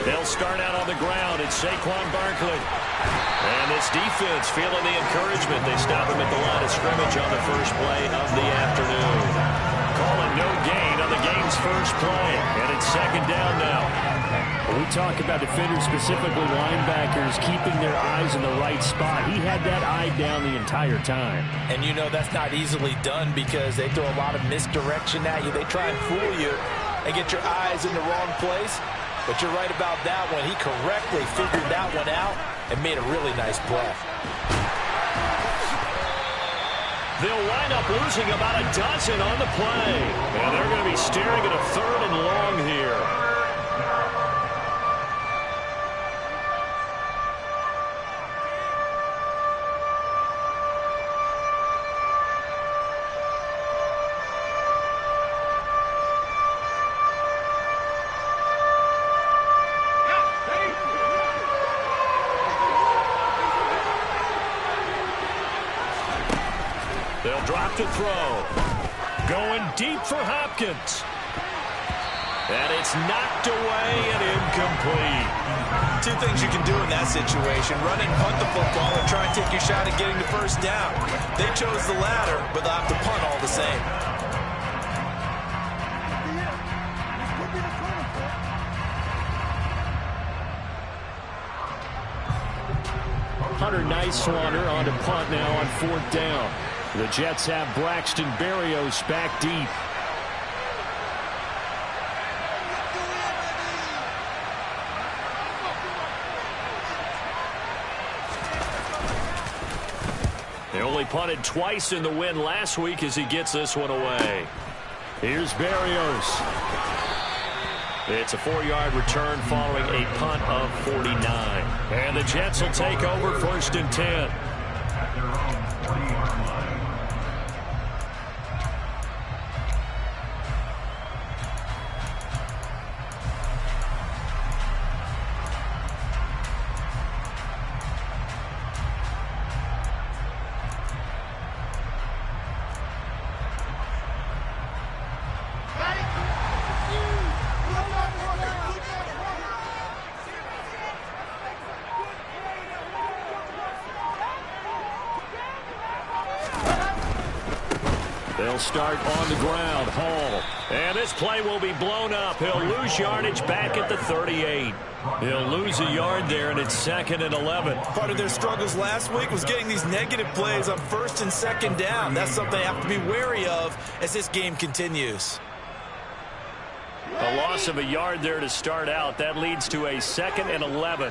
They'll start out on the ground. It's Saquon Barkley. And this defense feeling the encouragement. They stop him at the line of scrimmage on the first play of the afternoon. Calling no gain on the game's first play. And it's second down now. When we talk about defenders, specifically linebackers, keeping their eyes in the right spot, he had that eye down the entire time. And you know that's not easily done because they throw a lot of misdirection at you. They try and fool you and get your eyes in the wrong place. But you're right about that one. He correctly figured that one out and made a really nice play. They'll wind up losing about a dozen on the play. And they're going to be staring at a 3rd and long here. They'll drop to throw. Going deep for Hopkins. And it's knocked away and incomplete. Two things you can do in that situation. Run and punt the football or try and take your shot at getting the first down. They chose the latter, but they'll have to punt all the same. Hunter Nighswander on to punt now on 4th down. The Jets have Braxton Berrios back deep. They only punted twice in the win last week as he gets this one away. Here's Berrios. It's a 4-yard return following a punt of 49. And the Jets will take over 1st and 10. They'll start on the ground. Hall. And this play will be blown up. He'll lose yardage back at the 38. He'll lose a yard there, and it's 2nd and 11. Part of their struggles last week was getting these negative plays on 1st and 2nd down. That's something they have to be wary of as this game continues. A loss of a yard there to start out. That leads to a 2nd and 11.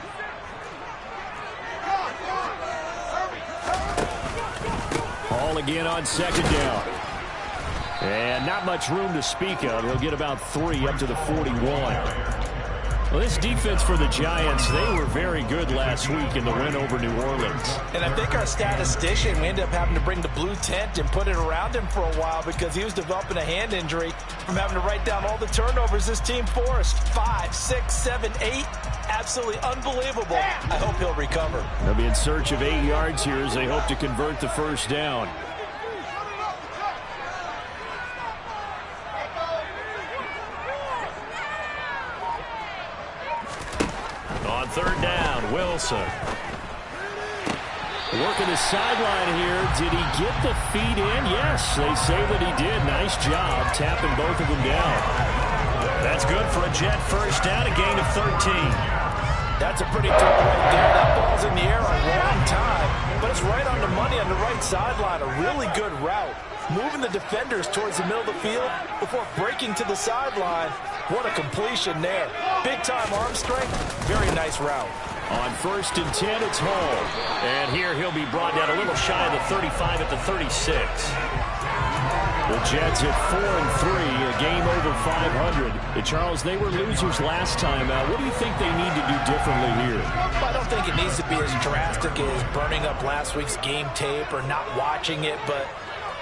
Hall again on 2nd down. And not much room to speak of. He'll get about 3 up to the 41. Well, this defense for the Giants, they were very good last week in the win over New Orleans. And I think our statistician, we ended up having to bring the blue tent and put it around him for a while because he was developing a hand injury from having to write down all the turnovers this team forced. 5, 6, 7, 8. Absolutely unbelievable. I hope he'll recover. They'll be in search of 8 yards here as they hope to convert the first down. On 3rd down, Wilson. Working the sideline here. Did he get the feet in? Yes, they say that he did. Nice job tapping both of them down. That's good for a Jet first down, a gain of 13. That's a pretty tough right there. That ball's in the air a long time, but it's right on the money on the right sideline. A really good route. Moving the defenders towards the middle of the field before breaking to the sideline. What a completion there. Big-time arm strength. Very nice route. On 1st and 10, it's Hall. And here he'll be brought down a little shy of the 35 at the 36. The Jets at 4-3, a game over 500. Charles, they were losers last time out. What do you think they need to do differently here? I don't think it needs to be as drastic as burning up last week's game tape or not watching it, but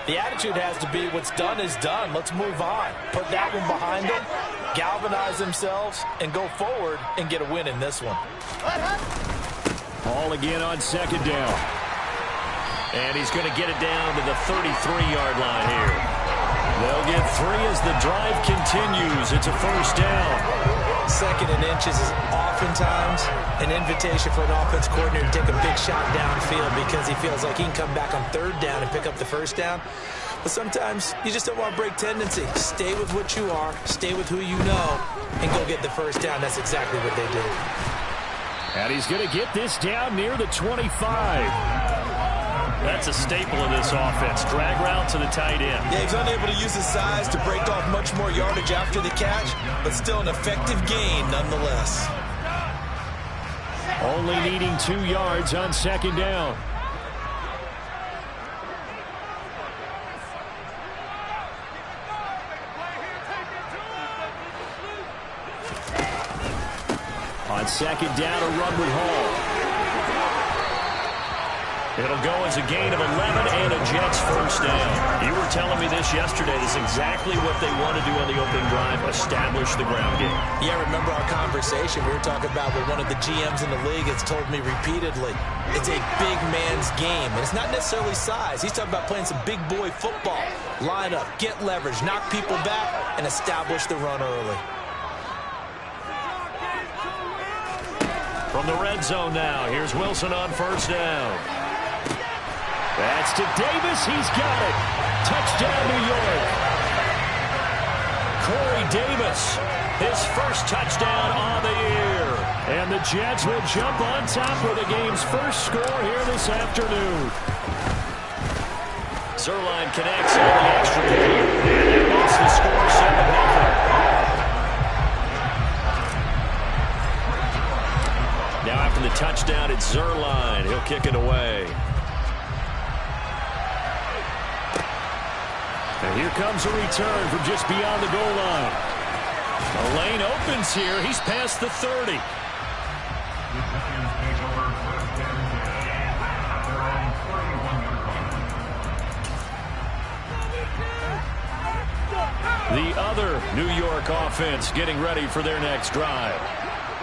the attitude has to be what's done is done. Let's move on. Put that one behind them, galvanize themselves, and go forward and get a win in this one. Hall again on 2nd down. And he's going to get it down to the 33-yard line here. They'll get 3 as the drive continues. It's a first down. Second and inches is oftentimes an invitation for an offense coordinator to take a big shot downfield because he feels like he can come back on third down and pick up the first down. But sometimes you just don't want to break tendency. Stay with what you are, stay with who you know, and go get the first down. That's exactly what they did. And he's going to get this down near the 25. That's a staple of this offense. Drag route to the tight end. Yeah, he's unable to use his size to break off much more yardage after the catch, but still an effective gain nonetheless. Only needing 2 yards on second down. On second down, a run with Hall. It'll go as a gain of 11 and a Jets first down. You were telling me this yesterday. This is exactly what they want to do on the opening drive, establish the ground game. Yeah, remember our conversation we were talking about with one of the GMs in the league has told me repeatedly. It's a big man's game, and it's not necessarily size. He's talking about playing some big boy football. Line up, get leverage, knock people back, and establish the run early. From the red zone now, here's Wilson on first down. That's to Davis. He's got it. Touchdown, New York. Corey Davis, his first touchdown on the year. And the Jets will jump on top with the game's first score here this afternoon. Zuerlein connects on the extra point. And it wants to score 7-0. Now after the touchdown, it's Zuerlein. He'll kick it away. And here comes a return from just beyond the goal line. The lane opens here. He's past the 30. The other New York offense getting ready for their next drive.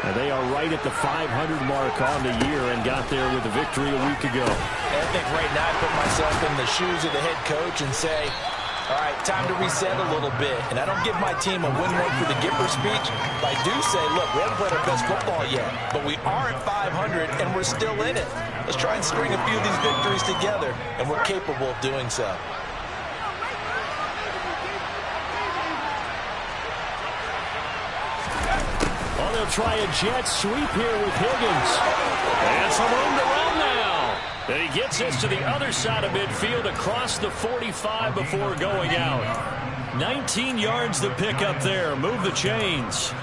And they are right at the 500 mark on the year and got there with a victory a week ago. I think right now I put myself in the shoes of the head coach and say, all right, time to reset a little bit. And I don't give my team a win one for the Gipper speech, but I do say, look, we haven't played our best football yet, but we are at 500 and we're still in it. Let's try and string a few of these victories together, and we're capable of doing so. Oh, they'll try a jet sweep here with Higgins. And some room to run now. And he gets this to the other side of midfield across the 45 before going out. 19 yards to pick up there. Move the chains.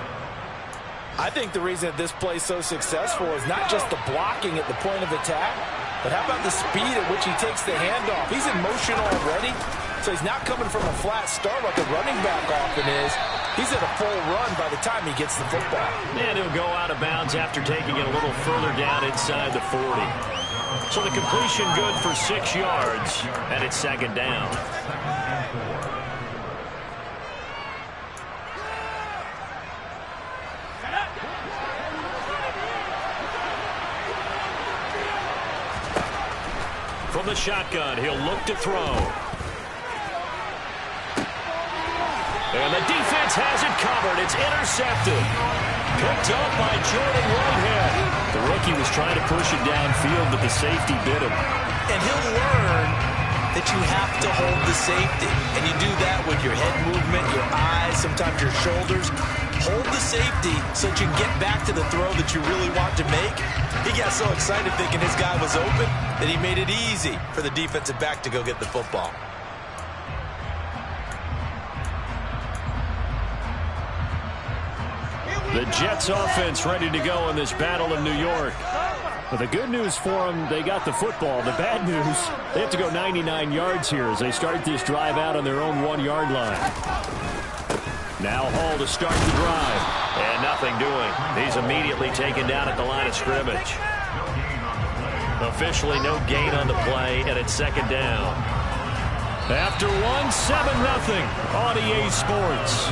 I think the reason that this play is so successful is not just the blocking at the point of attack, but how about the speed at which he takes the handoff? He's in motion already, so he's not coming from a flat start like a running back often is. He's at a full run by the time he gets the football. And he'll go out of bounds after taking it a little further down inside the 40. So the completion good for 6 yards, and it's second down. From the shotgun, he'll look to throw. And the defense has it covered. It's intercepted. Picked up by Jordan Whitehead. The rookie was trying to push it downfield, but the safety bit him. And he'll learn that you have to hold the safety. And you do that with your head movement, your eyes, sometimes your shoulders. Hold the safety so that you can get back to the throw that you really want to make. He got so excited thinking his guy was open that he made it easy for the defensive back to go get the football. The Jets offense ready to go in this battle in New York. But the good news for them, they got the football. The bad news, they have to go 99 yards here as they start this drive out on their own 1-yard line. Now Hall to start the drive. And nothing doing. He's immediately taken down at the line of scrimmage. Officially no gain on the play, and it's second down. After 7-0 on EA Sports.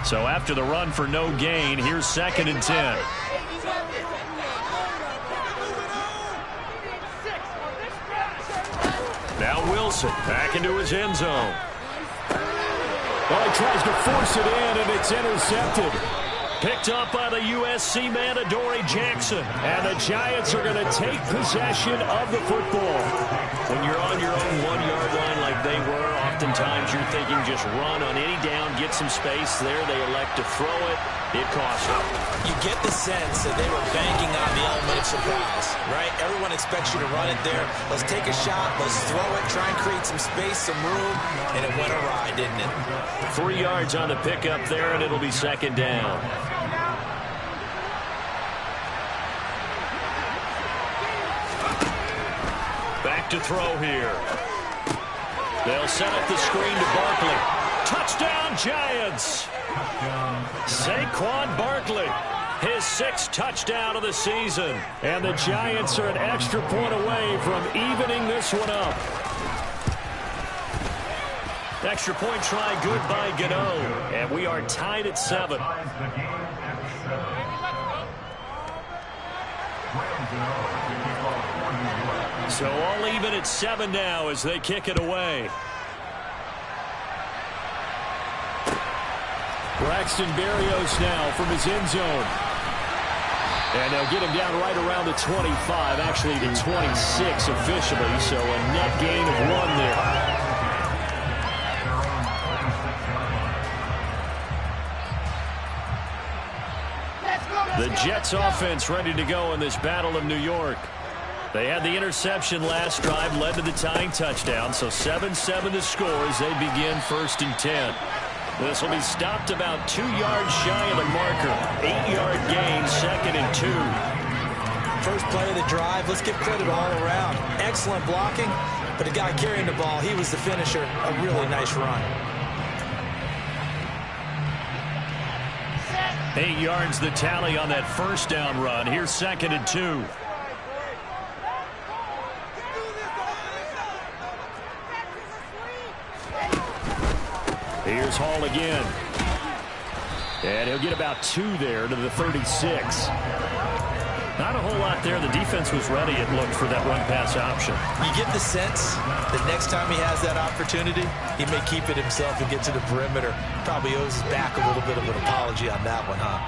So after the run for no gain, here's 2nd and 10. Now Wilson back into his end zone. Well, he tries to force it in, and it's intercepted. Picked up by the USC man, Adoree Jackson. And the Giants are going to take possession of the football. When you're on your own 1-yard line like they were, oftentimes you're thinking just run on any down, get some space. There they elect to throw it. It costs them. You get the sense that they were banking on the element of surprise, right? Everyone expects you to run it there. Let's take a shot. Let's throw it. Try and create some space, some room. And it went awry, didn't it? 3 yards on the pickup there, and it'll be 2nd down. Back to throw here. They'll set up the screen to Barkley. Touchdown, Giants! Saquon Barkley, his 6th touchdown of the season. And the Giants are an extra point away from evening this one up. Extra point try good by Gano. And we are tied at 7. So all even at 7 now as they kick it away. Braxton Berrios now from his end zone. And they'll get him down right around the 25, actually the 26 officially, so a net gain of 1 there. The Jets offense ready to go in this Battle of New York. They had the interception last drive, led to the tying touchdown, so 7-7 the score as they begin 1st and 10. This will be stopped about 2 yards shy of the marker. 8-yard gain, 2nd and 2. First play of the drive, let's give credit all around. Excellent blocking, but the guy carrying the ball, he was the finisher. A really nice run. 8 yards the tally on that 1st down run. Here's 2nd and 2. Here's Hall again. And he'll get about 2 there to the 36. Not a whole lot there. The defense was ready, it looked, for that run-pass option. You get the sense that next time he has that opportunity, he may keep it himself and get to the perimeter. Probably owes his back a little bit of an apology on that one, huh?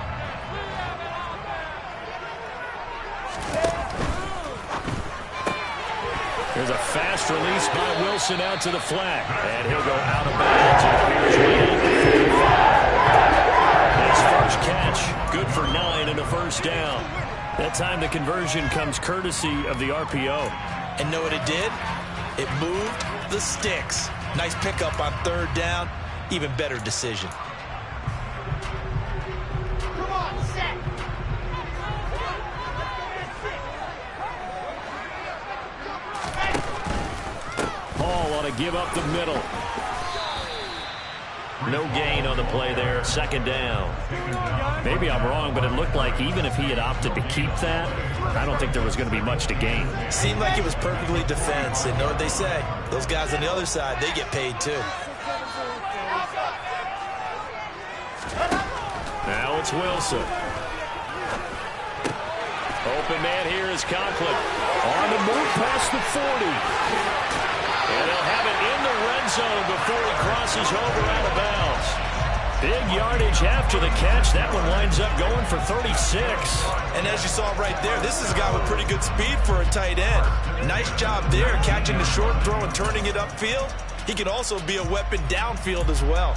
There's a fast release by Wilson out to the flat. And he'll go out of bounds. His first catch, good for 9 and a 1st down. That time the conversion comes courtesy of the RPO. And know what it did? It moved the sticks. Nice pickup on 3rd down. Even better decision. Hall ought to give up the middle. No gain on the play there. 2nd down. Maybe I'm wrong, but it looked like even if he had opted to keep that, I don't think there was going to be much to gain. Seemed like it was perfectly defense. And know what they say? Those guys on the other side, they get paid too. Now it's Wilson. Open man here is Conklin. On the move past the 40. And they'll have it in the red zone before he crosses over out of bounds. Big yardage after the catch. That one winds up going for 36. And as you saw right there, this is a guy with pretty good speed for a tight end. Nice job there, catching the short throw and turning it upfield. He can also be a weapon downfield as well.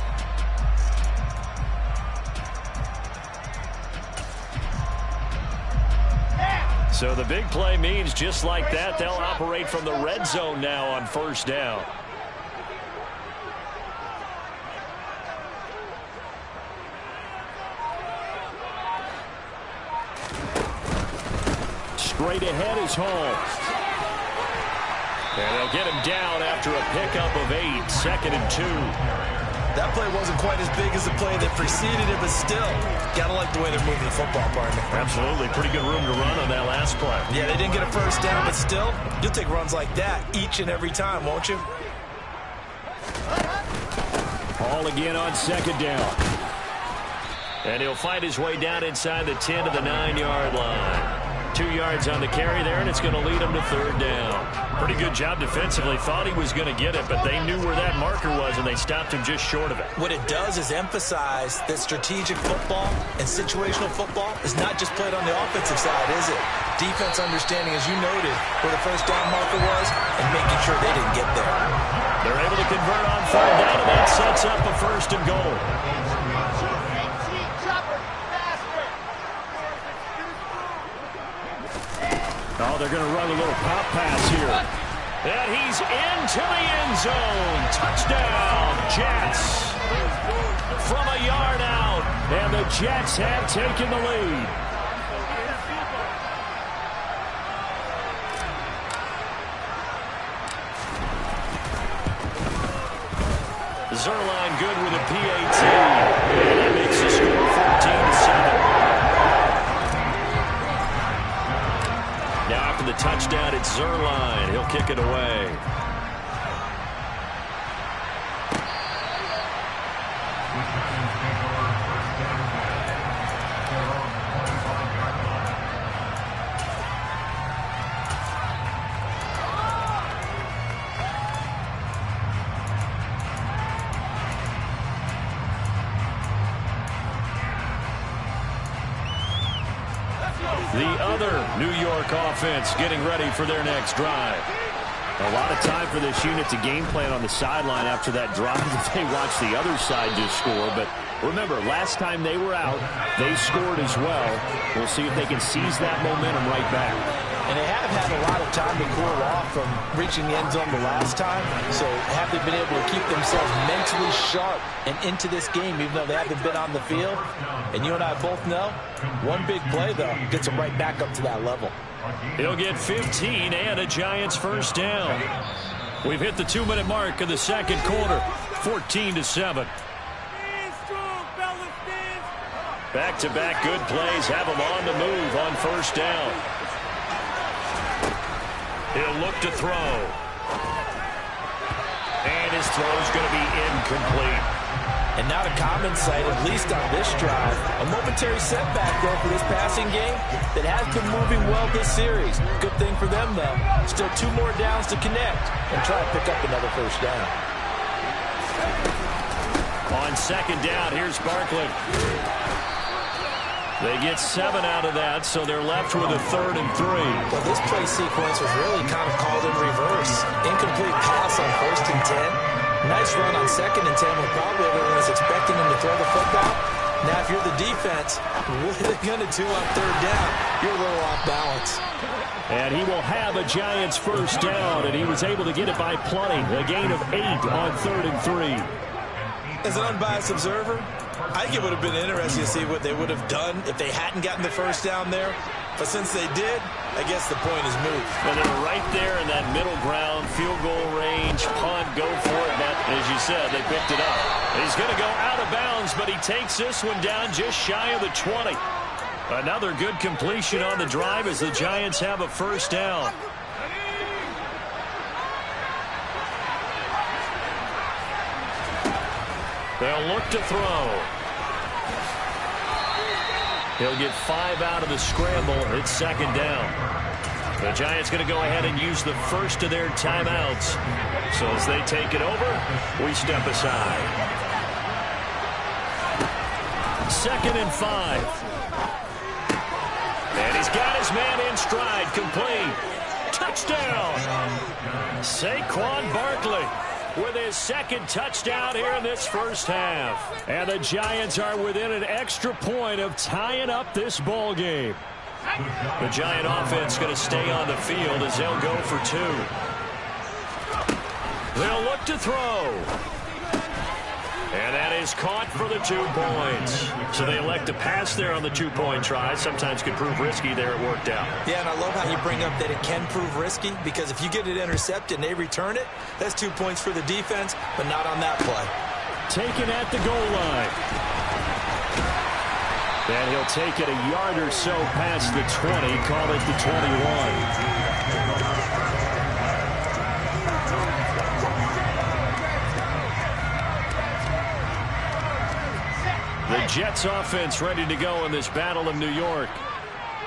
So the big play means just like that, they'll operate from the red zone now on 1st down. Straight ahead is Hall. And they'll get him down after a pickup of 8, 2nd and 2. That play wasn't quite as big as the play that preceded it, but still, gotta like the way they're moving the football, partner. Absolutely. Pretty good room to run on that last play. Yeah, they didn't get a 1st down, but still, you'll take runs like that each and every time, won't you? Hall again on 2nd down. And he'll fight his way down inside the 10 to the 9-yard line. 2 yards on the carry there, and it's going to lead him to third down. Pretty good job defensively. Thought he was going to get it, but they knew where that marker was, and they stopped him just short of it. What it does is emphasize that strategic football and situational football is not just played on the offensive side, is it? Defense understanding, as you noted, where the first down marker was and making sure they didn't get there. They're able to convert on third down, and that sets up a first and goal. Oh, they're going to run a little pop pass here. And he's into the end zone. Touchdown, Jets. From a yard out. And the Jets have taken the lead. Zuerlein good with a PAT. And that makes the score 14-7. Now after the touchdown, it's Zuerlein. He'll kick it away. The other New York offense getting ready for their next drive. A lot of time for this unit to game plan on the sideline after that drive that they watched the other side just score. But remember, last time they were out, they scored as well. We'll see if they can seize that momentum right back. And they have had a lot of time to cool off from reaching the end zone the last time. So have they been able to keep themselves mentally sharp and into this game, even though they haven't been on the field? And you and I both know, one big play, though, gets them right back up to that level. He'll get 15 and a Giants first down. We've hit the 2-minute mark of the second quarter, 14-7. Back-to-back good plays have him on the move on first down. He'll look to throw. And his throw's going to be incomplete. And not a common sight, at least on this drive. A momentary setback, though, for this passing game that has been moving well this series. Good thing for them, though. Still 2 more downs to connect and try to pick up another first down. On second down, here's Barkley. They get 7 out of that, so they're left with a 3rd and 3. Well, this play sequence was really kind of called in reverse. Incomplete pass on 1st and 10. Nice run on 2nd and 10 when probably everyone was expecting him to throw the football. Now, if you're the defense, what are they going to do on 3rd down? You're a little off balance. And he will have a Giants first down, and he was able to get it by plenty. A gain of 8 on 3rd and 3. As an unbiased observer, I think it would have been interesting to see what they would have done if they hadn't gotten the first down there. But since they did, I guess the point is moot. And they're right there in that middle ground, field goal range, punt, go for it. But as you said, they picked it up. He's going to go out of bounds, but he takes this one down just shy of the 20. Another good completion on the drive as the Giants have a first down. They'll look to throw. He'll get 5 out of the scramble. It's second down. The Giants going to go ahead and use the first of their timeouts. So as they take it over, we step aside. 2nd and 5. And he's got his man in stride, complete. Touchdown. Saquon Barkley with his 2nd touchdown here in this first half. And the Giants are within an extra point of tying up this ball game. The Giant offense going to stay on the field as they'll go for 2. They'll look to throw. And that is caught for the 2 points. So they elect to pass there on the 2-point try. Sometimes could prove risky there. It worked out. Yeah, and I love how you bring up that it can prove risky, because if you get it intercepted and they return it, that's 2 points for the defense, but not on that play. Taken at the goal line. And he'll take it a yard or so past the 20, call it the 21. The Jets offense ready to go in this battle of New York.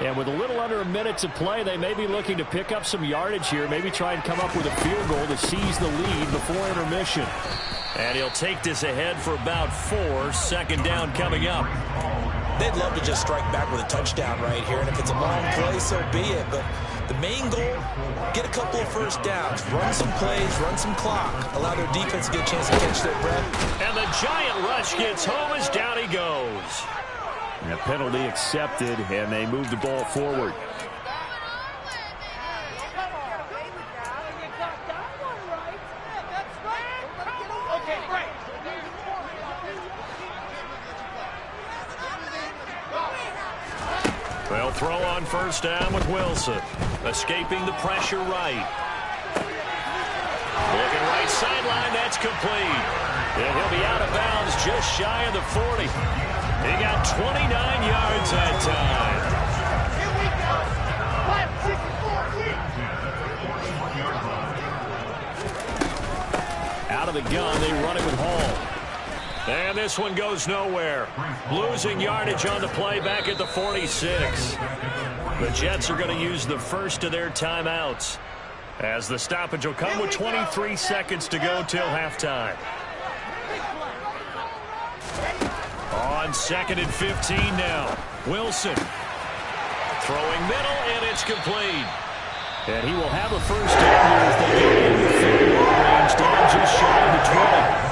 And with a little under a minute to play, they may be looking to pick up some yardage here, maybe try and come up with a field goal to seize the lead before intermission. And he'll take this ahead for about 4. Second down coming up. They'd love to just strike back with a touchdown right here, and if it's a long play, so be it. But the main goal, get a couple of first downs, run some plays, run some clock, allow their defense to get a chance to catch their breath. And the giant rush gets home as down he goes. And a penalty accepted, and they move the ball forward. They'll throw on first down with Wilson. Escaping the pressure right. Looking right sideline, that's complete. And he'll be out of bounds just shy of the 40. He got 29 yards that time. Out of the gun, they run it with Hall. And this one goes nowhere. Losing yardage on the play back at the 46. The Jets are going to use the first of their timeouts, as the stoppage will come with 23 seconds to go till halftime. On 2nd and 15 now. Wilson throwing middle, and it's complete. And he will have a first down here as they get in the field goal range, down just shy of the 20.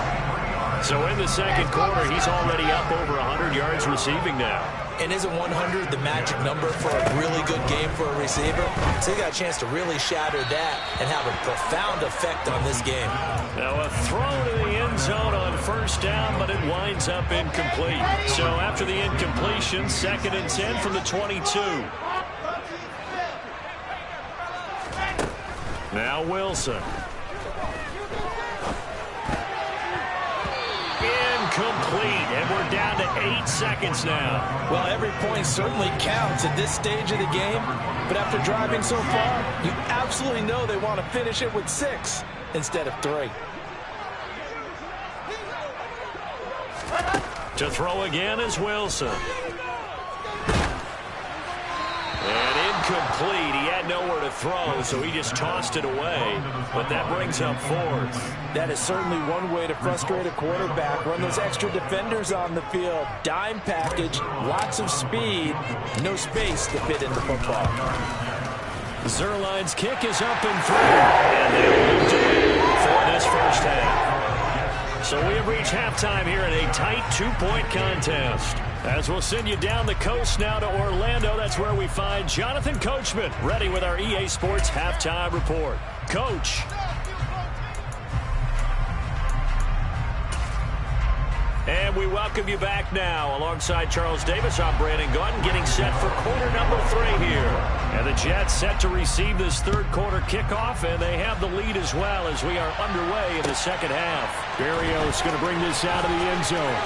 So in the second quarter, he's already up over 100 yards receiving now. And isn't 100 the magic number for a really good game for a receiver? So he got a chance to really shatter that and have a profound effect on this game. Now a throw to the end zone on first down, but it winds up incomplete. So after the incompletion, 2nd and 10 from the 22. Now Wilson. Incomplete, and we're down to 8 seconds now. Well, every point certainly counts at this stage of the game, but after driving so far, you absolutely know they want to finish it with 6 instead of 3. To throw again is Wilson. And incomplete. He had nowhere to throw, so he just tossed it away. But that brings up 4th. That is certainly one way to frustrate a quarterback. Run those extra defenders on the field. Dime package, lots of speed, no space to fit in the football. Zuerlein's kick is up and through. And they'll move to it for this first half. So we have reached halftime here in a tight 2-point contest. As we'll send you down the coast now to Orlando, that's where we find Jonathan Coachman ready with our EA Sports Halftime Report. Coach. And we welcome you back now. Alongside Charles Davis, I'm Brandon Gaudin, getting set for quarter number 3 here. And the Jets set to receive this third quarter kickoff, and they have the lead as well as we are underway in the second half. Berrios going to bring this out of the end zone.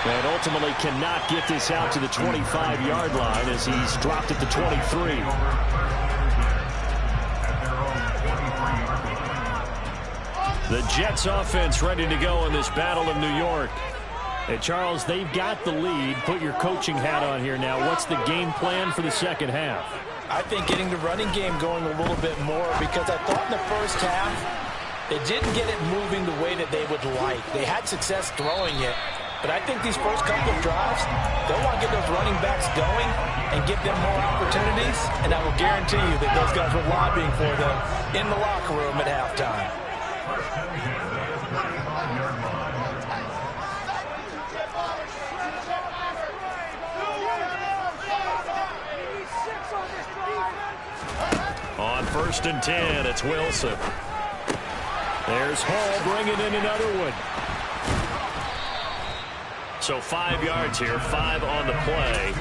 And ultimately cannot get this out to the 25-yard line as he's dropped at the 23. The Jets offense ready to go in this battle of New York. Hey, Charles, they've got the lead. Put your coaching hat on here now. What's the game plan for the second half? I think getting the running game going a little bit more, because I thought in the first half they didn't get it moving the way that they would like. They had success throwing it, but I think these first couple of drives, they'll want to get those running backs going and give them more opportunities, and I will guarantee you that those guys were lobbying for them in the locker room at halftime. On 1st and 10, it's Wilson. There's Hall bringing in another one. So 5 yards here, 5 on the play.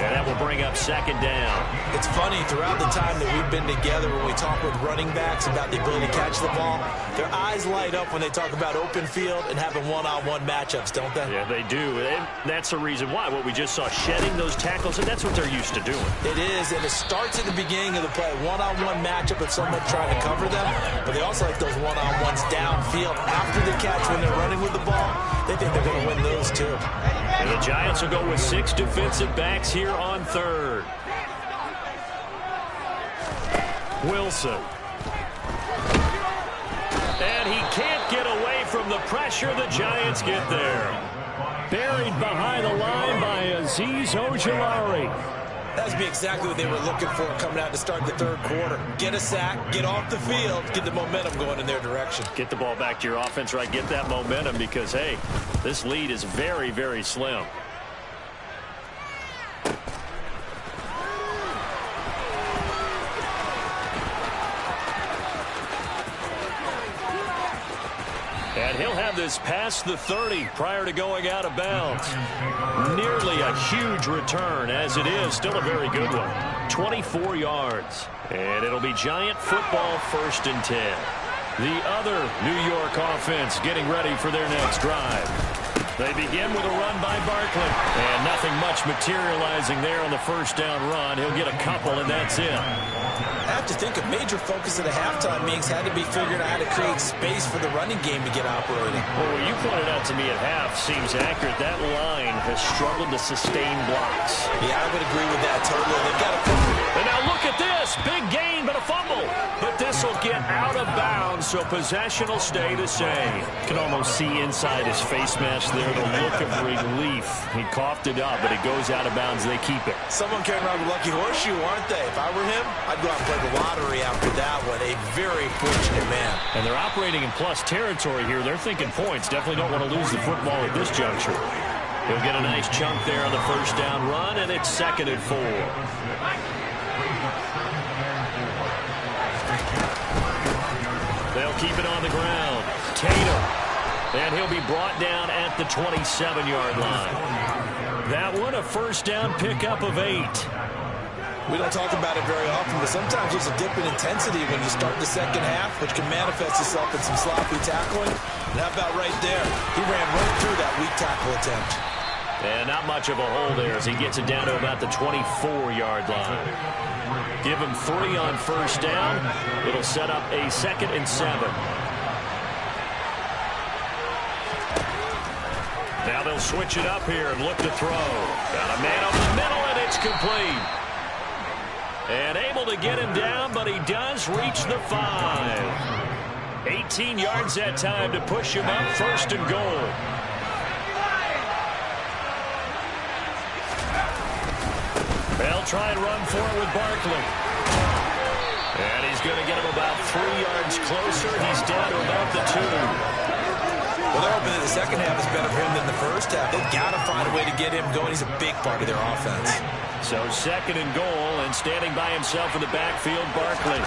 And that will bring up second down. It's funny, throughout the time that we've been together, when we talk with running backs about the ability to catch the ball, their eyes light up when they talk about open field and having one-on-one matchups, don't they? Yeah, they do. And that's the reason why. What we just saw, shedding those tackles, and that's what they're used to doing. It is, and it starts at the beginning of the play. One-on-one matchup if someone's trying to cover them, but they also like those one-on-ones downfield after the catch when they're running with the ball. They think they're going to win those, too. And the Giants will go with 6 defensive backs here on third. Wilson. And he can't get away from the pressure. The Giants get there. Buried behind the line by Azeez Ojulari. That would be exactly what they were looking for coming out to start the third quarter. Get a sack, get off the field, get the momentum going in their direction. Get the ball back to your offense, right? Get that momentum because, hey, this lead is very, very slim. And he'll have this past the 30 prior to going out of bounds. Nearly a huge return, as it is. Still a very good one. 24 yards. And it'll be Giant football, 1st and 10. The other New York offense getting ready for their next drive. They begin with a run by Barkley. And nothing much materializing there on the first down run. He'll get a couple, and that's it. I have to think a major focus of the halftime meetings had to be figuring out how to create space for the running game to get operating. Well, what you pointed out to me at half seems accurate. That line has struggled to sustain blocks. Yeah, I would agree with that totally. They've got to... And now look at this. Big gain, but a fumble. But this will get out of bounds, so possession will stay the same. You can almost see inside his face mask there the look of relief. He coughed it up, but it goes out of bounds. They keep it. Someone carrying around the lucky horseshoe, aren't they? If I were him, I'd go out and play the lottery after that one. A very fortunate man. And they're operating in plus territory here. They're thinking points. Definitely don't want to lose the football at this juncture. He'll get a nice chunk there on the first down run, and it's 2nd and 4. They'll keep it on the ground. Tatum. And he'll be brought down at the 27-yard line. That one, a first down pickup of 8. We don't talk about it very often, but sometimes there's a dip in intensity when you start the second half, which can manifest itself in some sloppy tackling. And how about right there? He ran right through that weak tackle attempt. And not much of a hole there as he gets it down to about the 24-yard line. Give him 3 on first down. It'll set up a 2nd and 7. Now they'll switch it up here and look to throw. Got a man over the middle, and it's complete. And able to get him down, but he does reach the 5. 18 yards that time to push him up, 1st and goal. They'll try and run for it with Barkley. And he's going to get him about 3 yards closer. He's down to about the 2. Well, they're hoping that the second half is better for him than the first half. They've got to find a way to get him going. He's a big part of their offense. So 2nd and goal, and standing by himself in the backfield, Barkley.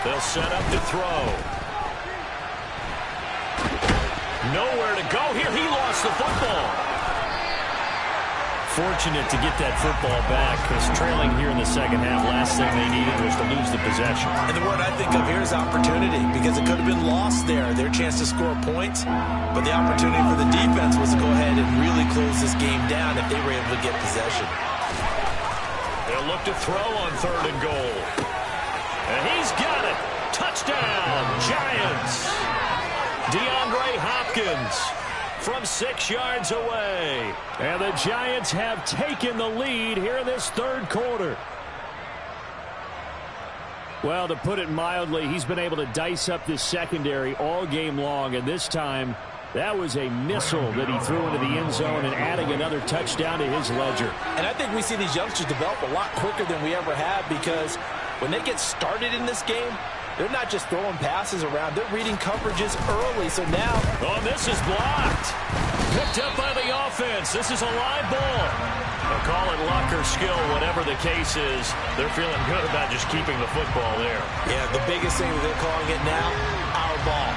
They'll set up to throw. Nowhere to go here. He lost the football. Fortunate to get that football back, because trailing here in the second half, last thing they needed was to lose the possession. And the word I think of here is opportunity, because it could have been lost there, their chance to score points. But the opportunity for the defense was to go ahead and really close this game down if they were able to get possession. They'll look to throw on 3rd and goal. And he's got it. Touchdown, Giants. DeAndre Hopkins from 6 yards away. And the Giants have taken the lead here in this third quarter. Well, to put it mildly, he's been able to dice up this secondary all game long, and this time that was a missile that he threw into the end zone and adding another touchdown to his ledger. And I think we see these youngsters develop a lot quicker than we ever have, because when they get started in this game, they're not just throwing passes around. They're reading coverages early. So now... Oh, this is blocked. Picked up by the offense. This is a live ball. They'll call it luck or skill, whatever the case is. They're feeling good about just keeping the football there. Yeah, the biggest thing that they're calling it now, our ball.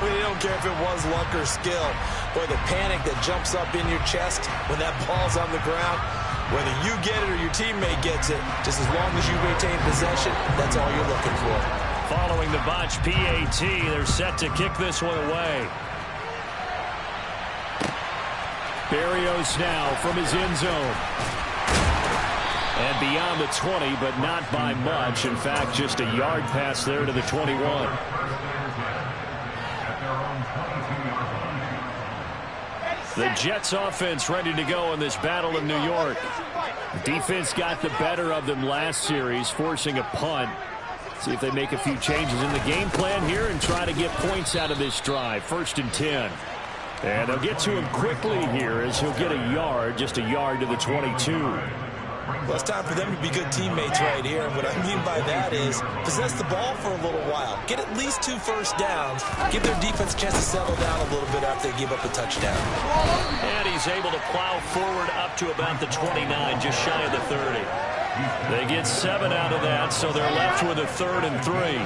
They don't care if it was luck or skill. Boy, the panic that jumps up in your chest when that ball's on the ground, Whether you get it or your teammate gets it, just as long as you retain possession, that's all you're looking for. Following the botch PAT, they're set to kick this one away. Berrios now from his end zone. And beyond the 20, but not by much. In fact, just a yard pass there to the 21. The Jets offense ready to go in this battle in New York. The defense got the better of them last series, forcing a punt. See if they make a few changes in the game plan here and try to get points out of this drive. 1st and 10. And they'll get to him quickly here as he'll get a yard, just a yard to the 22. Well, it's time for them to be good teammates right here. And what I mean by that is possess the ball for a little while. Get at least 2 first downs. Give their defense a chance to settle down a little bit after they give up a touchdown. And he's able to plow forward up to about the 29, just shy of the 30. They get 7 out of that, so they're left with a 3rd and 3.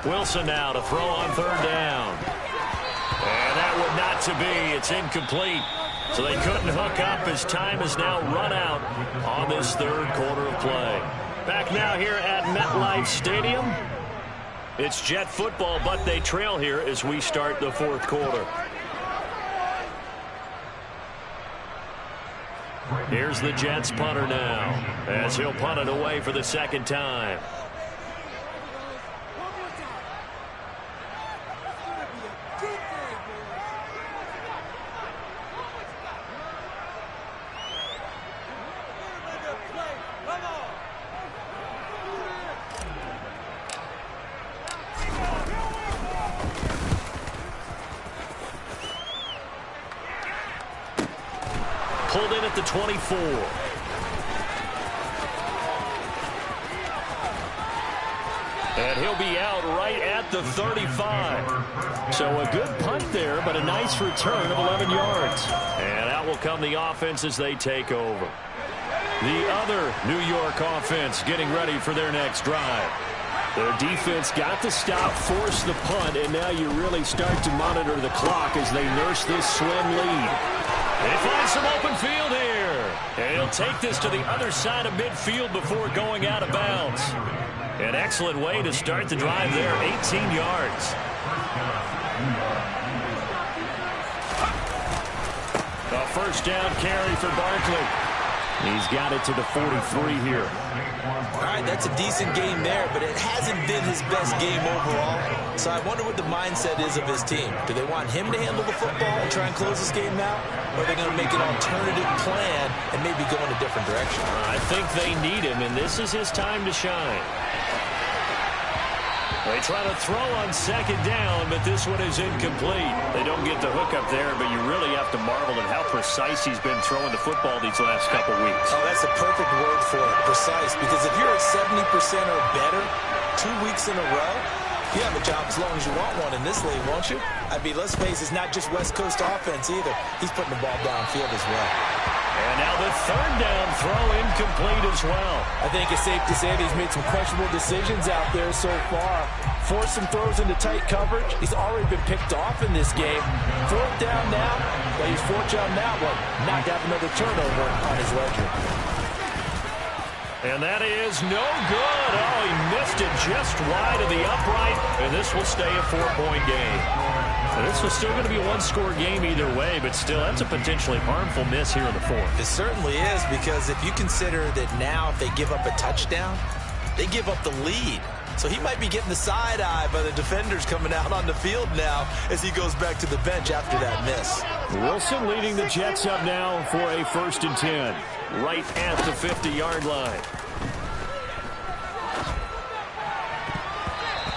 Wilson now to throw on 3rd down. And that would not to be. It's incomplete. So they couldn't hook up as time has now run out on this 3rd quarter of play. Back now here at MetLife Stadium. It's Jet football, but they trail here as we start the 4th quarter. Here's the Jets punter now as he'll punt it away for the 2nd time. Pulled in at the 24. And he'll be out right at the 35. So a good punt there, but a nice return of 11 yards. And out will come the offense as they take over. The other New York offense getting ready for their next drive. Their defense got the stop, forced the punt, and now you really start to monitor the clock as they nurse this slim lead. They find some open field here. And he'll take this to the other side of midfield before going out of bounds. An excellent way to start the drive there, 18 yards. A 1st down carry for Barkley. He's got it to the 43 here. All right, that's a decent game there, but it hasn't been his best game overall. So I wonder what the mindset is of his team. Do they want him to handle the football and try and close this game out? Or are they going to make an alternative plan and maybe go in a different direction? I think they need him, and this is his time to shine. They try to throw on 2nd down, but this one is incomplete. They don't get the hook up there, but you really have to marvel at how precise he's been throwing the football these last couple weeks. Oh, that's a perfect word for it, precise, because if you're at 70% or better 2 weeks in a row, you have a job as long as you want one in this league, won't you? I mean, let's face it, it's not just West Coast offense either. He's putting the ball downfield as well. And now the 3rd down throw incomplete as well. I think it's safe to say that he's made some questionable decisions out there so far. Forced some throws into tight coverage. He's already been picked off in this game. 4th down now. Well, he's fortunate on that one. Not to have another turnover on his ledger. And that is no good. Oh, he missed it just wide of the upright. And this will stay a 4-point game. And this was still going to be a 1-score game either way, but still, that's a potentially harmful miss here in the 4th. It certainly is, because if you consider that now if they give up a touchdown, they give up the lead. So he might be getting the side eye by the defenders coming out on the field now as he goes back to the bench after that miss. Wilson leading the Jets up now for a 1st and 10. Right at the 50-yard line.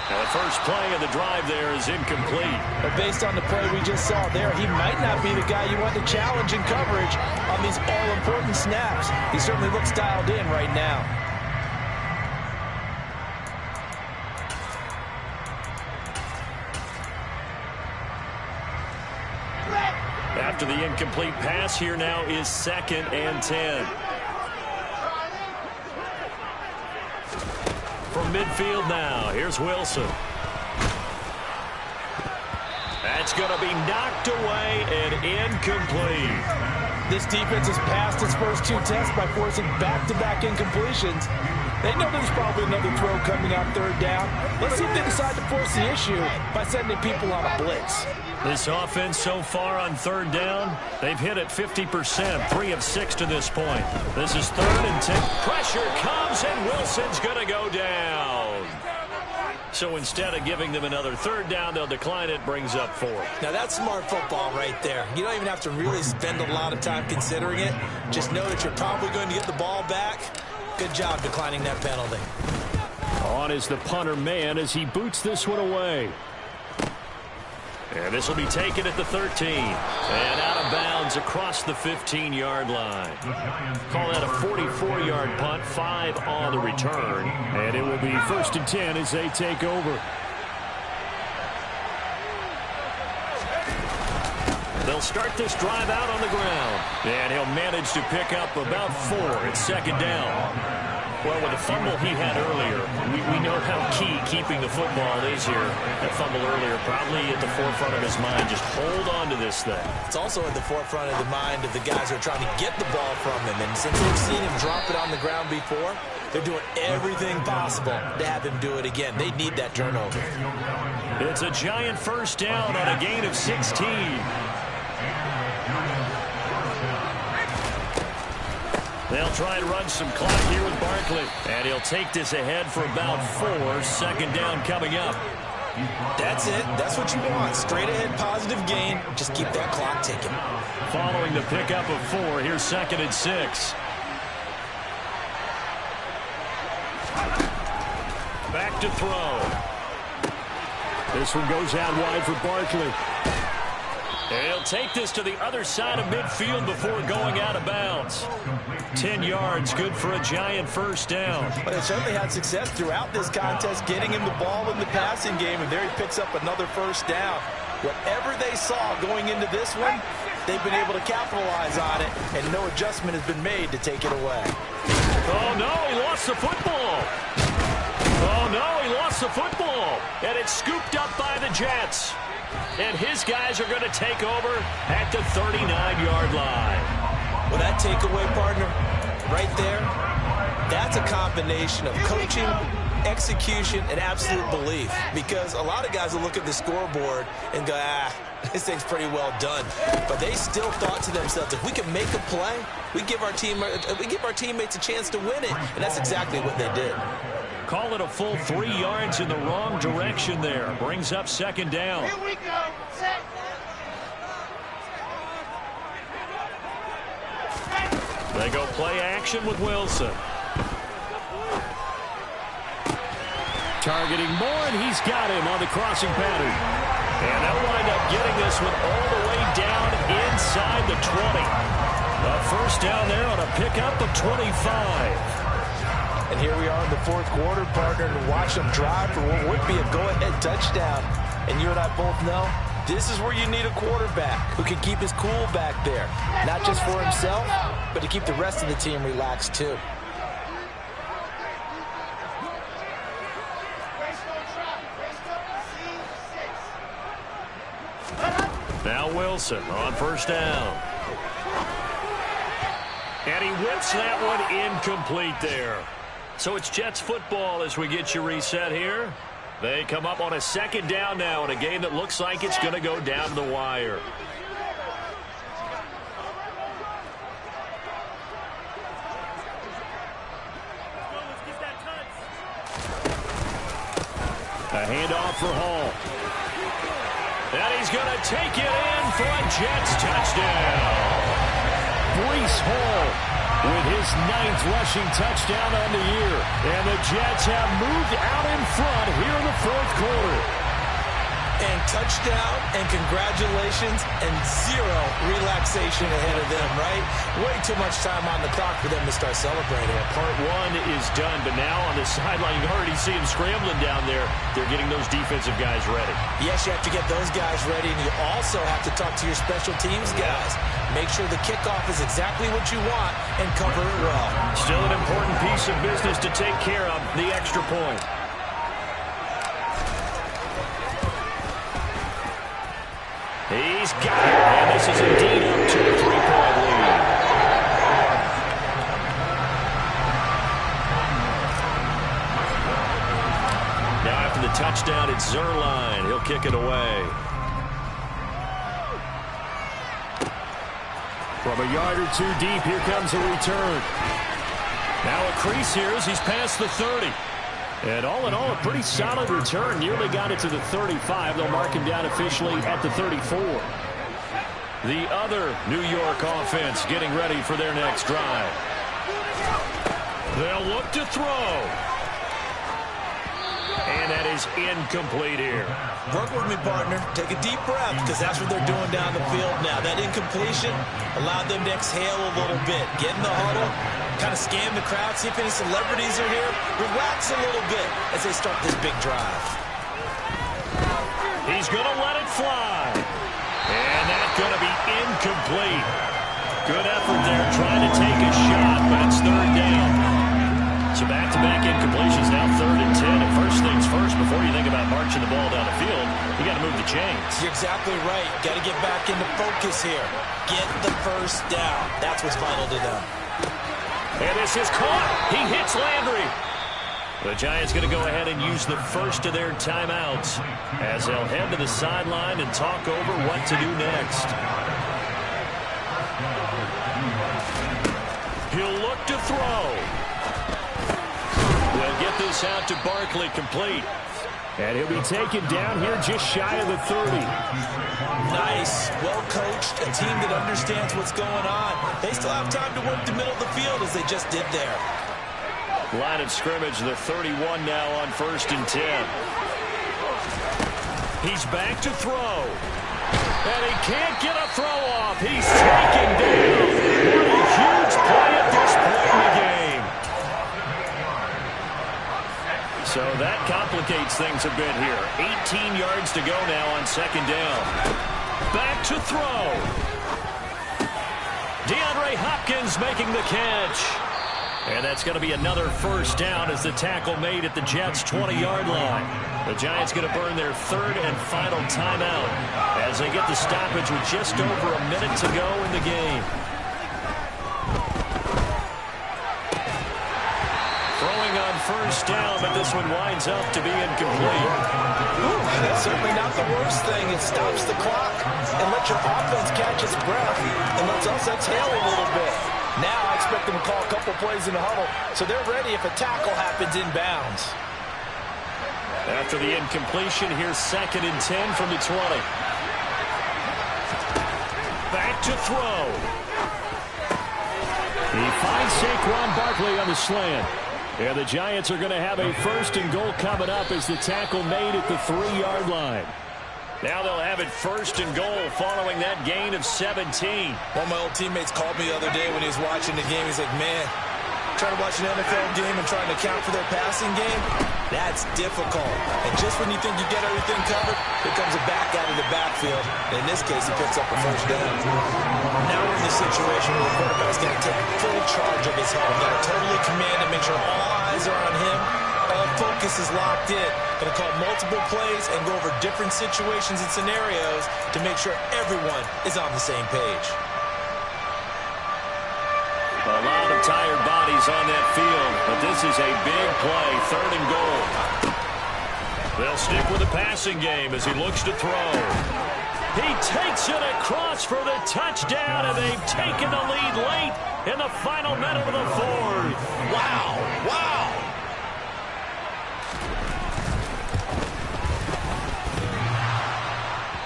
And the first play of the drive there is incomplete. But based on the play we just saw there, he might not be the guy you want to challenge in coverage on these all-important snaps. He certainly looks dialed in right now. After the incomplete pass, here now is 2nd and 10. From midfield now, here's Wilson. At It's going to be knocked away and incomplete. This defense has passed its first two tests by forcing back-to-back incompletions. They know there's probably another throw coming on third down. Let's see if they decide to force the issue by sending people on a blitz. This offense so far on third down, they've hit it 50%, 3 of 6 to this point. This is 3rd and 10. Pressure comes, and Wilson's going to go down. So instead of giving them another third down, they'll decline it, brings up 4. Now that's smart football right there. You don't even have to really spend a lot of time considering it. Just know that you're probably going to get the ball back. Good job declining that penalty. On is the punter man as he boots this one away. And this will be taken at the 13. And out of bounds across the 15-yard line. Call that a 44-yard punt, 5 on the return. And it will be 1st and 10 as they take over. They'll start this drive out on the ground. And he'll manage to pick up about 4 at 2nd down. Well, with the fumble he had earlier, we know how key keeping the football is here. That fumble earlier probably at the forefront of his mind. Just hold on to this thing. It's also at the forefront of the mind of the guys who are trying to get the ball from him. And since they've seen him drop it on the ground before, they're doing everything possible to have him do it again. They need that turnover. It's a giant first down on a gain of 16. They'll try and run some clock here with Barkley. And he'll take this ahead for about 4. 2nd down coming up. That's it. That's what you want. Straight ahead positive gain. Just keep that clock ticking. Following the pickup of 4, here's 2nd and 6. Back to throw. This one goes out wide for Barkley. And he'll take this to the other side of midfield before going out of bounds. 10 yards, good for a giant first down. But they certainly had success throughout this contest, getting him the ball in the passing game, and there he picks up another first down. Whatever they saw going into this one, they've been able to capitalize on it, and no adjustment has been made to take it away. Oh, no, he lost the football. Oh, no, he lost the football. And it's scooped up by the Jets. And his guys are going to take over at the 39-yard line. Well, that takeaway, partner, right there, that's a combination of coaching, execution, and absolute belief. Because a lot of guys will look at the scoreboard and go, this thing's pretty well done. But they still thought to themselves, if we can make a play, we give our teammates a chance to win it. And that's exactly what they did. Call it a full 3 yards in the wrong direction there. Brings up 2nd down. Here we go. Set. They go play action with Wilson. Targeting Moore, and he's got him on the crossing pattern. And they'll wind up getting this one all the way down inside the 20. A first down there on a pickup of 25. And here we are in the 4th quarter, partner, and watch them drive for what would be a go-ahead touchdown. And you and I both know this is where you need a quarterback who can keep his cool back there. Not just for himself, but to keep the rest of the team relaxed too. Now Wilson on first down. And he whips that one incomplete there. So it's Jets football as we get you reset here. They come up on a 2nd down now in a game that looks like it's going to go down to the wire. A handoff for Hall. And he's going to take it in for a Jets touchdown. Breece Hall with his 9th rushing touchdown on the year. And the Jets have moved out in front here in the 4th quarter. And touchdown and congratulations and 0 relaxation ahead of them, right? Way too much time on the clock for them to start celebrating. Part 1 is done, but now on the sideline, you already see them scrambling down there. They're getting those defensive guys ready. Yes, you have to get those guys ready, and you also have to talk to your special teams guys. Make sure the kickoff is exactly what you want and cover it well. Still an important piece of business to take care of, the extra point. He's got it, and this is indeed up to a 3-point lead. Now after the touchdown, it's Zuerlein. He'll kick it away. From a yard or two deep, here comes a return. Now a crease here as he's past the 30. And all in all, a pretty solid return. Nearly got it to the 35. They'll mark him down officially at the 34. The other New York offense getting ready for their next drive. They'll look to throw. And that is incomplete here. Work with me, partner. Take a deep breath, because that's what they're doing down the field now. That incompletion allowed them to exhale a little bit. Get in the huddle, kind of scan the crowd, see if any celebrities are here. Relax a little bit as they start this big drive. He's going to let it fly. And that's going to be incomplete. Good effort there trying to take a shot, but it's third down. So back-to-back incompletions, now 3rd and 10. And first things first, before you think about marching the ball down the field, you got to move the chains. You're exactly right. Got to get back into focus here. Get the first down. That's what's vital to them. And this is caught. He hits Landry. The Giants going to go ahead and use the first of their timeouts as they'll head to the sideline and talk over what to do next. He'll look to throw. We'll get this out to Barkley, complete. And he'll be taken down here just shy of the 30. Nice. Well coached. A team that understands what's going on. They still have time to work the middle of the field as they just did there. Line of scrimmage, the 31 now on 1st and 10. He's back to throw. And he can't get a throw off. He's taken down. What a huge play at this point in the game. So that complicates things a bit here. 18 yards to go now on 2nd down. Back to throw. DeAndre Hopkins making the catch. And that's going to be another first down as the tackle made at the Jets' 20-yard line. The Giants going to burn their 3rd and final timeout as they get the stoppage with just over a minute to go in the game. Throwing on first down, but this one winds up to be incomplete. Ooh, that's certainly not the worst thing. It stops the clock and lets your offense catch its breath and lets us exhale a little bit. Now I expect them to call a couple plays in the huddle, so they're ready if a tackle happens inbounds. After the incompletion, here's 2nd and 10 from the 20. Back to throw. He finds Saquon Barkley on the slant. And the Giants are going to have a 1st and goal coming up as the tackle made at the 3-yard line. Now they'll have it 1st and goal following that gain of 17. One of my old teammates called me the other day when he was watching the game. He's like, man, trying to watch an NFL game and trying to account for their passing game, that's difficult. And just when you think you get everything covered, here comes a back out of the backfield. And in this case, he picks up a first down. Now we're in the situation where the quarterback's got to take full charge of his huddle. Got to totally command and make sure all eyes are on him. All focus is locked in. Going to call multiple plays and go over different situations and scenarios to make sure everyone is on the same page. A lot of tired bodies on that field, but this is a big play, 3rd and goal. They'll stick with the passing game as he looks to throw. He takes it across for the touchdown, and they've taken the lead late in the final minute of the 4th. Wow, wow.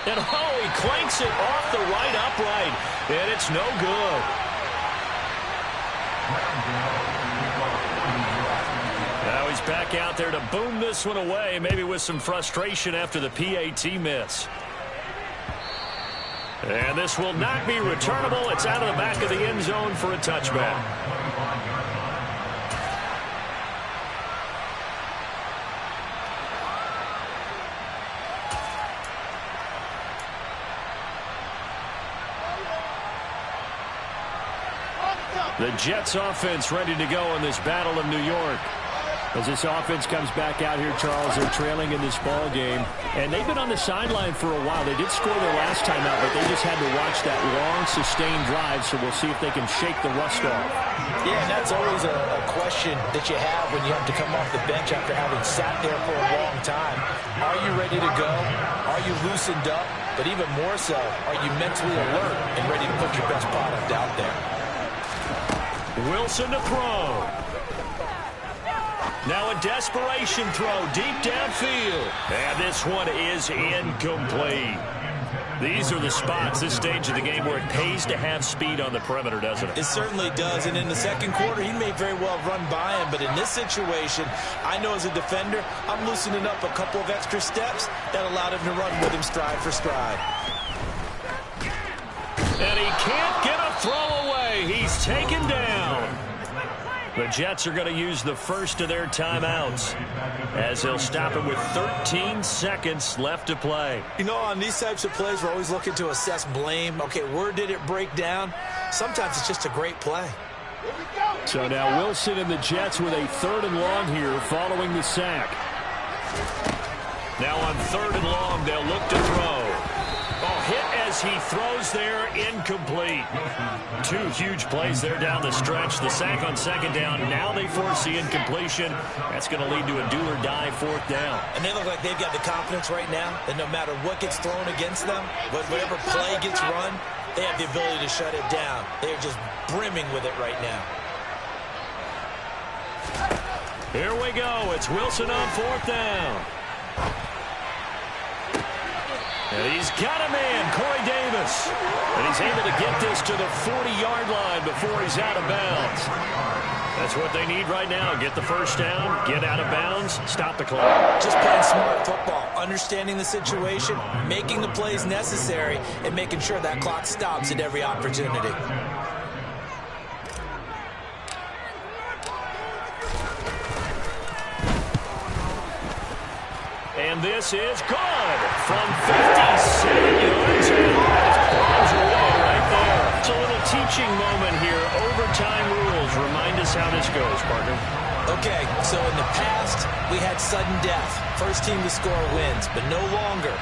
And he clanks it off the right upright, and it's no good. Now he's back out there to boom this one away, maybe with some frustration after the PAT miss. And this will not be returnable. It's out of the back of the end zone for a touchback. The Jets offense ready to go in this battle of New York. As this offense comes back out here, Charles, they're trailing in this ball game, and they've been on the sideline for a while. They did score their last time out, but they just had to watch that long, sustained drive, so we'll see if they can shake the rust off. Yeah, and that's always a question that you have when you have to come off the bench after having sat there for a long time. Are you ready to go? Are you loosened up? But even more so, are you mentally alert and ready to put your best product out there? Wilson to throw. Now a desperation throw deep downfield. And this one is incomplete. These are the spots, this stage of the game, where it pays to have speed on the perimeter, doesn't it? It certainly does. And in the second quarter, he may very well run by him. But in this situation, I know as a defender, I'm loosening up a couple of extra steps that allowed him to run with him stride for stride. And he can't get a throw away. He's taken down. The Jets are going to use the first of their timeouts as they'll stop it with 13 seconds left to play. You know, on these types of plays, we're always looking to assess blame. Okay, where did it break down? Sometimes it's just a great play. So now Wilson and the Jets with a 3rd and long here following the sack. Now on 3rd and long, they'll look to throw. Oh, hit as he throws there, incomplete. 2 huge plays there down the stretch. The sack on 2nd down. Now they force the incompletion. That's going to lead to a do-or-die 4th down. And they look like they've got the confidence right now that no matter what gets thrown against them, whatever play gets run, they have the ability to shut it down. They are just brimming with it right now. Here we go. It's Wilson on 4th down. And he's got a man, Corey Davis. And he's able to get this to the 40-yard line before he's out of bounds. That's what they need right now. Get the first down, get out of bounds, stop the clock. Just playing smart football, understanding the situation, making the plays necessary, and making sure that clock stops at every opportunity. And this is good from 57 yards. And that plows away right there. It's a little teaching moment here. Overtime rules. Remind us how this goes, partner. Okay, so in the past, we had sudden death. First team to score wins, but no longer.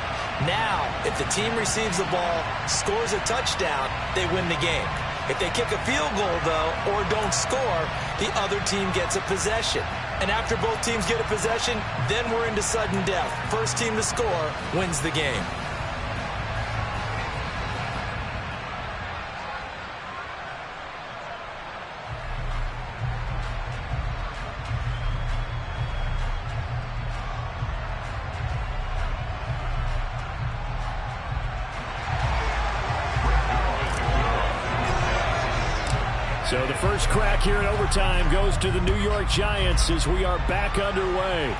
Now, if the team receives the ball, scores a touchdown, they win the game. If they kick a field goal, though, or don't score, the other team gets a possession. And after both teams get a possession, then we're into sudden death. First team to score wins the game. So the first crack here in overtime goes to the New York Giants as we are back underway.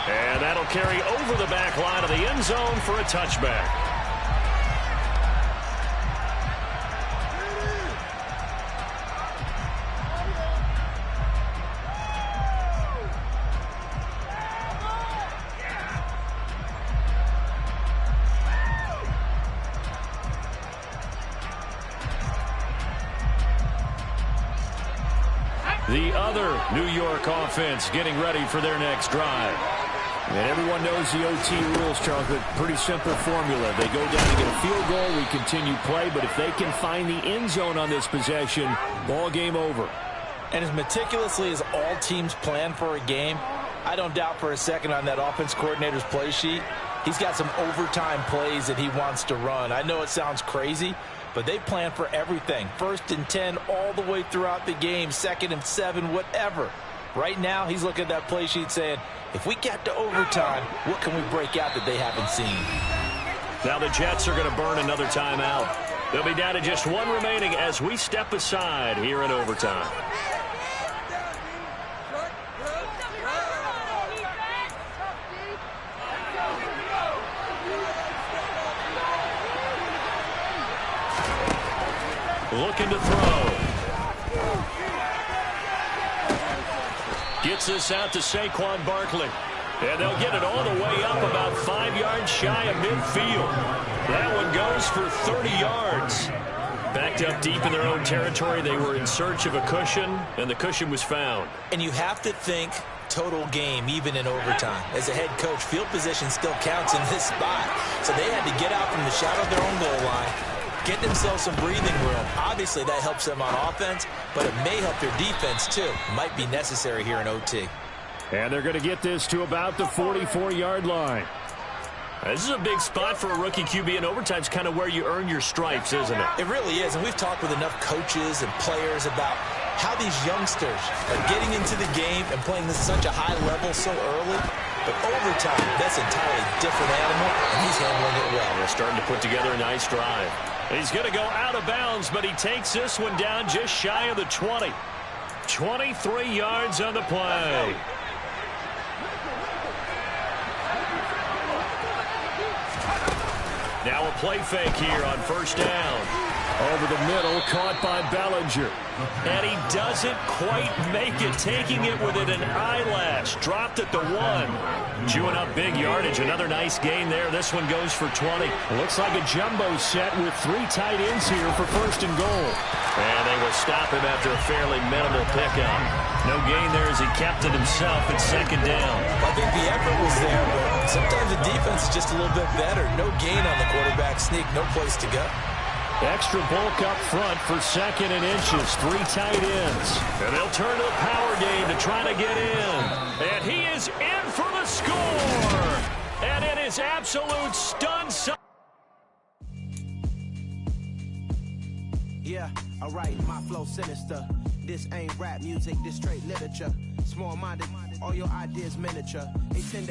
And that'll carry over the back line of the end zone for a touchback. The other New York offense getting ready for their next drive. And everyone knows the OT rules, Charles, but pretty simple formula. They go down and get a field goal, we continue play, but if they can find the end zone on this possession, ball game over. And as meticulously as all teams plan for a game, I don't doubt for a second on that offense coordinator's play sheet, he's got some overtime plays that he wants to run. I know it sounds crazy, but they plan for everything. 1st and 10 all the way throughout the game, 2nd and 7, whatever. Right now, he's looking at that play sheet saying, if we get to overtime, what can we break out that they haven't seen? Now the Jets are going to burn another timeout. They'll be down to just one remaining as we step aside here in overtime. Looking to throw. Gets this out to Saquon Barkley. And they'll get it all the way up about 5 yards shy of midfield. That one goes for 30 yards. Backed up deep in their own territory, they were in search of a cushion, and the cushion was found. And you have to think total game, even in overtime. As a head coach, field position still counts in this spot. So they had to get out from the shadow of their own goal line, get themselves some breathing room. Obviously, that helps them on offense, but it may help their defense, too. Might be necessary here in OT. And they're going to get this to about the 44-yard line. This is a big spot for a rookie QB, and overtime's kind of where you earn your stripes, isn't it? It really is, and we've talked with enough coaches and players about how these youngsters are getting into the game and playing this such a high level so early. But overtime, that's an entirely different animal, and he's handling it well. They're starting to put together a nice drive. He's going to go out of bounds, but he takes this one down just shy of the 20. 23 yards on the play. Now a play fake here on first down. Over the middle, caught by Bellinger. And he doesn't quite make it, taking it within an eyelash. Dropped at the 1. Chewing up big yardage. Another nice gain there. This one goes for 20. Looks like a jumbo set with 3 tight ends here for first and goal. And they will stop him after a fairly minimal pickup. No gain there as he kept it himself at second down. I think the effort was there, but sometimes the defense is just a little bit better. No gain on the quarterback sneak. No place to go. Extra bulk up front for second and inches. 3 tight ends. And they'll turn to the power game to try to get in. And he is in for the score. And it is absolute stun. Yeah, alright, my flow sinister. This ain't rap music, this straight literature. Small-minded, all your ideas miniature. They tend to